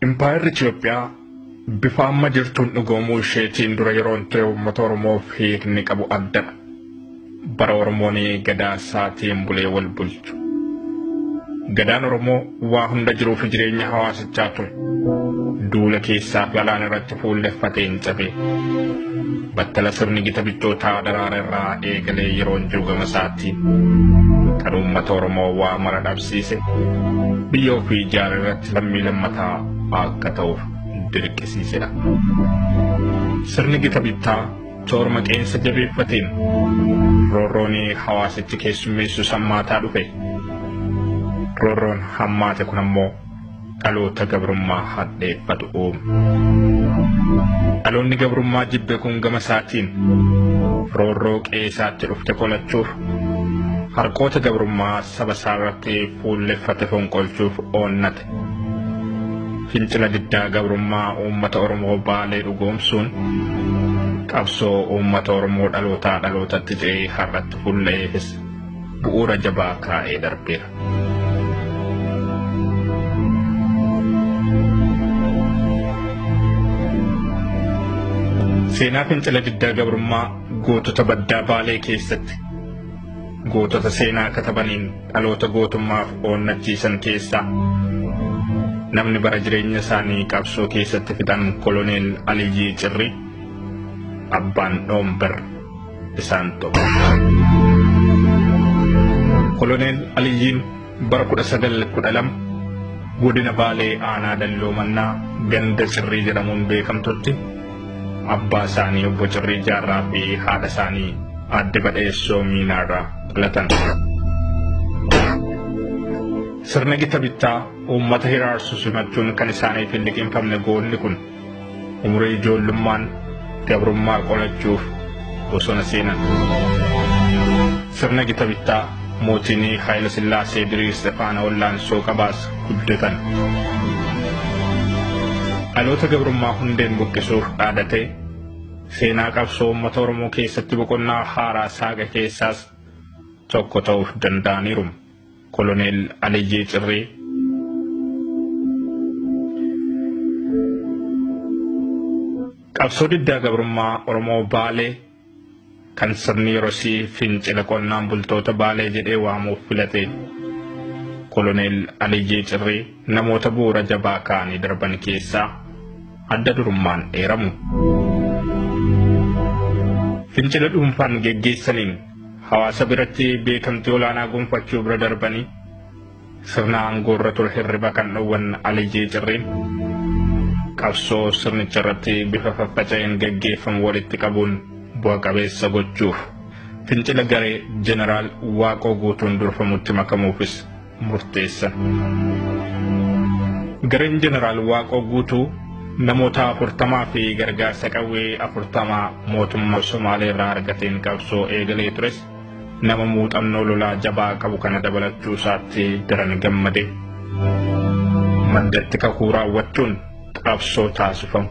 Impaayerri Itoophiyaa bifa amma jirtuun dhugoomuu isheetiin dura yeroon ture uummata Oromoof hiikni qabu addadha. Bara Oromoon gadaa isaatiin bulee wal bulchu. Gadaan Oromoo waa hunda jiruuf jireenya hawaasichaa ture. Duula keessaa galaan irratti fuulleffateen cabee. Battala sirni gita bittootaa daraara irraa eegalee yeroon jiru gama isaatiin. Kan uummata Oromoo waa mara dhabsiise. Biyya ofii ijaaru irratti lammii lammataa akka ta'uuf dirqisiisedha. Sirni gita bittaa toorma qeensa jabeeffateen roorroon hawaasichi keessummeessu sammaataa dhufe. Roorroon hammaate kun ammoo dhaloota gabrummaa hadheeffatu uume. Dhaloonni gabrummaa jibbe kun gama isaatiin roorroo qeesaatti dhufte qolachuuf harqoota gabrummaa saba isaa irratti fuulleffate fonqolchuuf oonnate. Fincila diddaa gabrummaa uummata Oromoo Baalee dhugoomsuun qabsoo uummata Oromoo dhalootaa dhalootatti ce'ee har'atti fuulleefis bu'uura jabaa kaa'ee darbeera. Seenaa fincila diddaa gabrummaa gootota baddaa Baalee keessatti gootota seenaa katabaniin dhaloota gootummaaf onnachiisan keessaa namni bara jireenya isaanii qabsoo keessatti fixan Koloneel Aliyyii Cirrii abbaan Dhoomber isaan tokko. Koloneel Aliyyiin bara 1912 godina Baalee aanaa Dalloomannaa ganda Cirrii jedhamuun beekamtutti abbaa isaanii obbo Cirrii Jaarraa fi haadha isaanii adde Badheessoo Miinaarraa dhalatan. Sirna gita bittaa uummata hiraarsu simachuun kan isaaniif hin liqinfamne goonni kun umurii ijoollummaan gabrummaa qolachuuf bosona seenan. Sirna gita bittaa mootiin Haayila Sillaasee Diriir Faana Wallaansoo qabaas guddatan. Dhaloota gabrummaa hundeen buqqisuuf dhaadatee seenaa qabsoo uummata Oromoo keessatti boqonnaa haaraa saaga keessaas tokko ta'uuf danda'aniiru. Koloneel Aliyyii Cirrii qabsoo diddaa gabrummaa Oromoo Baalee kan sirni yerosii fincila qonnaan bultoota Baalee jedhee waamuuf filate. Koloneel Aliyyii Cirrii namoota bu'uura jabaa kaanii darban keessaa adda durummaan dheeramu. Fincila dhuunfaan geggeessaniin hawaasa biratti beekamtii olaanaa gonfachuu bira darbanii sirna aangoorra ture hirriba kan dhowwan Aliyyii Cirriin qabsoo sirnicha irratti bifa faffaca'een geggeeffamu walitti qabuun bu'a qabeessa gochuuf fincila garee Jeneraal Waaqoo Guutuun durfamutti makamuufis murteessan. Gareen Jeneraal Waaqoo Guutuu namoota 40 fi gargaarsa qawwee 40 mootummaa Somaalee irraa argateen qabsoo eegalee tures nama muuxannoo lolaa jabaa qabu kana dabalachuu isaatti daran gammade. Maddatti kakuu raawwachuun qabsoo taasifamu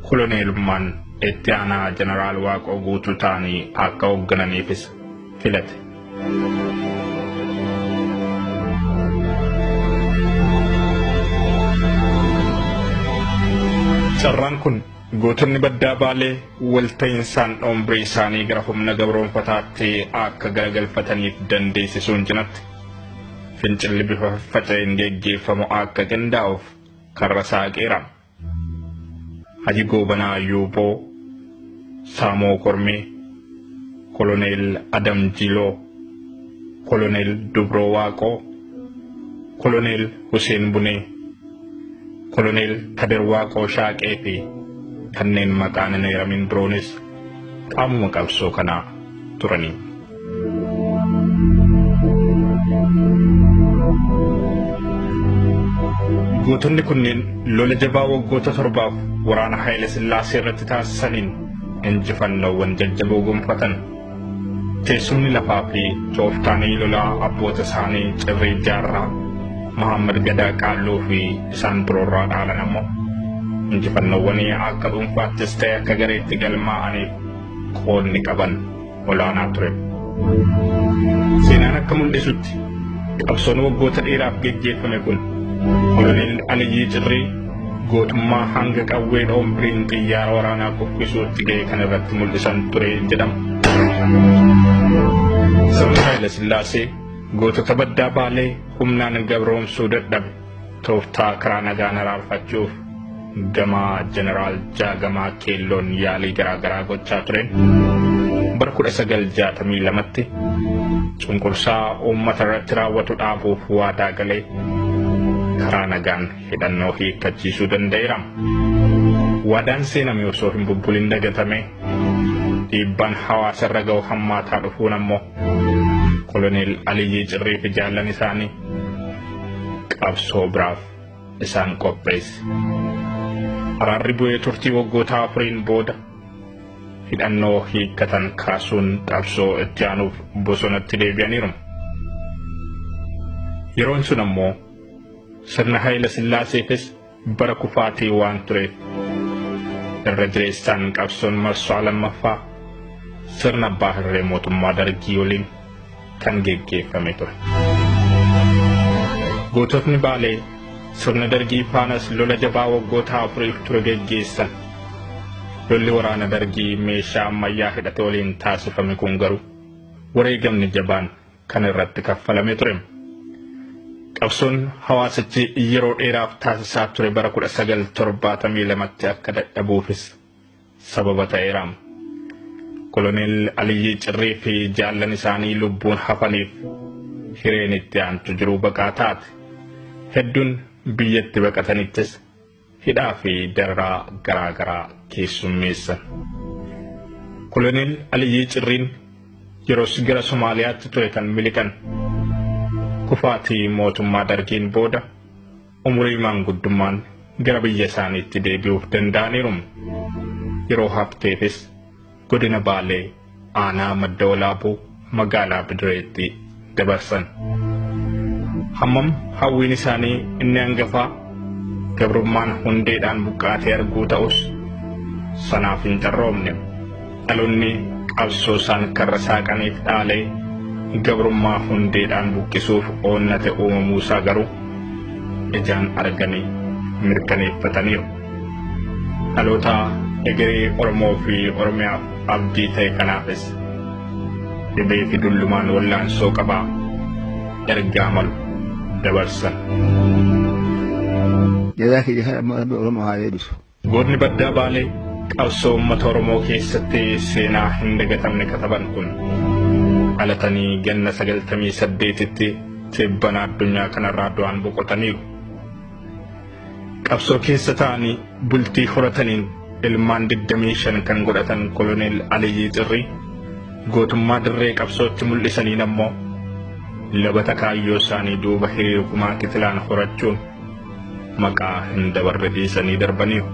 koloneelummaan itti aanaa Jeneraal Waaqoo Guutuu ta'anii akka hooggananiifis filate. Carraan kun gootonni baddaa Baalee walta'insaan dhoombirii isaanii gara humna gabroonfataatti akka garagalfataniif dandeessisuun cinatti fincilli bifa faffaca'een geggeeffamu akka qindaa'uuf karra saaqeera. Haji Goobanaa Yuuboo, Saamoo Kormee, Koloneel Adam Jiloo, Koloneel Dubroo Waaqoo, Koloneel Huseen Bunee, Koloneel Kadir Waaqoo Shaaqee fi kanneen maqaan hin eeramin biroonis qaamuma qabsoo kanaa turanii. Gootonni kunneen lola jabaa waggoota 7 waraana Haayila Sillaasee irratti taasisaniin injifannoowwan jajjaboo gonfatan. Teessumni lafaa fi tooftaanii lolaa abboota isaanii Cirrii Jaarraa, Muhammad Gadaa Qaalloo fi isaan biroorraa dhaalan ammoo injifannoowwan akka dhuunfaattis ta'e akka gareetti galmaa'aniif qoodni qaban olaanaa ture. Seenaan akka mul'isutti qabsoon waggoota dheeraaf geggeeffame kun Koloneel Aliyyii Cirrii gootummaa hanga qawwee dhoombriin xiyyaara waraanaa kuffisuutti ga'e kan irratti mul'isan ture jedhama. Sirni Haayile Sillaasee gootota baddaa Baalee humnaan gabroomsuu dadhabe tooftaa karaa nagaan araarfachuuf gama Jeneraal Jaagamaa Keelloon yaalii garaagaraa gochaa tureen bara 1962tti cunqursaa uummata irratti raawwatu dhaabuuf waadaa galee karaa nagaan hidhannoo hiikkachiisuu danda'eera. Waadaan seename osoo hin bubbulin dagatame dhiibbaan hawaasa irra ga'u hammaataa dhufuun ammoo Koloneel Aliyyii Cirrii fi jaallan isaanii qabsoo biraaf isaan qopheesse. Araarri bu'ee turtii waggoota 4 booda hidhannoo hiikkatan kaasuun qabsoo itti aanuuf bosonatti deebi'aniiru. Yeroon sun ammoo sirna Haayile Sillaaseefis bara kufaatii waan tureef irra jireessaan qabsoon marsaa lammaffaa sirna abbaa hirree mootummaa Dargii waliin kan geggeeffame ture. Goototni Baalee sirna Dargii faanas lola jabaa waggoota 4 ture geggeessan. Lolli waraana Dargii meeshaa ammayyaa hidhate waliin taasifame kun garuu wareegamni jabaan kan irratti kaffalame ture. Qabsoon hawaasichi yeroo dheeraaf taasisaa ture bara 1972tti akka dadhabuufis sababa ta'eera. Koloneel Aliyyii Cirrii fi jaallan isaanii lubbuun hafaniif hireen itti aantu jiruu baqaa taate. Hedduun biyyatti baqatanittis hidhaa fi dararaa garaagaraa keessummeessan. Koloneel Aliyyii Cirriin yeroos gara Somaaliyaatti ture kan miliqan. Kufaatii mootummaa Dargiin booda umurii maanguddummaan gara biyya isaaniitti deebi'uuf danda'aniiru. Yeroo hafteefis godina Baalee aanaa Madda Walaabuu magaalaa Bidireetti dabarsan. Hammam hawwiin isaanii inni hangafaa gabrummaan hundeedhaan buqqaatee arguu ta'us sanaaf hin carroomne. Dhaloonni qabsoo isaan karra saaqaniif dhaalee gabrummaa hundeedhaan buqqisuuf oonnate uumamuusaa garuu ijaan arganii mirkaneeffataniiru. Dhaloota egeree Oromoo fi Oromiyaaf abdii ta'e kanaafis dhibee fi dullumaan wallaansoo qabaa ergaa malu dabarsan. Gootni baddaa Baalee qabsoo uummata Oromoo keessatti seenaa hin dagatamne kataban kun dhalatanii ganna 98tti tibbana addunyaa kanarraa du'aan boqotaniiru. Qabsoo keessa ta'anii bultii horataniin ilmaan 25 kan godhatan Koloneel Aliyyii Cirrii gootummaa dirree qabsootti mul'isaniin ammoo labata kaayyoo isaanii duuba hiriirkumaa kitilaan horachuun maqaa hin dabarre dhiisanii darbaniiru.